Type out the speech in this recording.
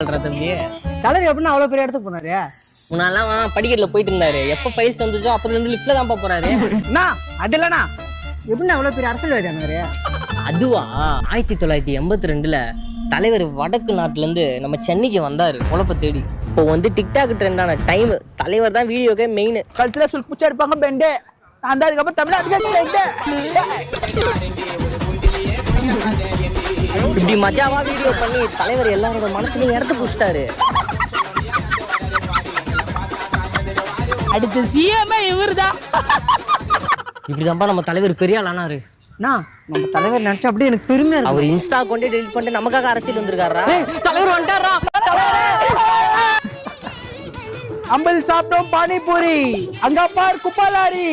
தம்பி தலைவர் எப்படின்னா அவ்வளவு பெரிய இடத்துக்கு போனாரு? முன்னாலாம் படிக்கட்டுல போயிட்டு இருந்தாரு. எப்ப பைல்ஸ் வந்துச்சோ அப்புறம் இருந்து லிப்ட்ல தான் போறாரு. அது இல்லண்ணா, எப்படின்னா அவ்வளவு பெரிய அரசியல்வாதியானாரு? அதுவா 1982ல தலைவர் வடக்கு நாட்டுல இருந்து நம்ம சென்னைக்கு வந்தாரு குழப்ப தேடி. இப்போ வந்து டிக்டாக் ட்ரெண்டான டைம் தலைவர் தான் வீடியோக்கே மெயின். கழுத்துல சுல் குச்சா இருப்பாங்க பெண்டு. அந்த அதுக்கப்புறம் தமிழ்நாட்டுக்கு இப்படி மஜாவா வீடியோ பண்ணி தலைவர் எல்லாரோட மனசுலயும் இடத்து புடிச்சிட்டாரு. அடுத்த சிஎம் இவருதான். இப்படிதான்ப்பா நம்ம தலைவர் பெரிய ஆளானாரு. நம்ம தலைவர் நினைச்சா அப்படியே எனக்கு பெருமையா இருக்கு. அவர் இன்ஸ்டா கொண்டே டெலிட் பண்ணிட்டு நமக்காக அரசியல் வந்திருக்காரா? தலைவர் வந்துட்டாரா? அம்பல் சாப்பிட்டோம் பானிபூரி, அங்க பார் குப்பாலாரி.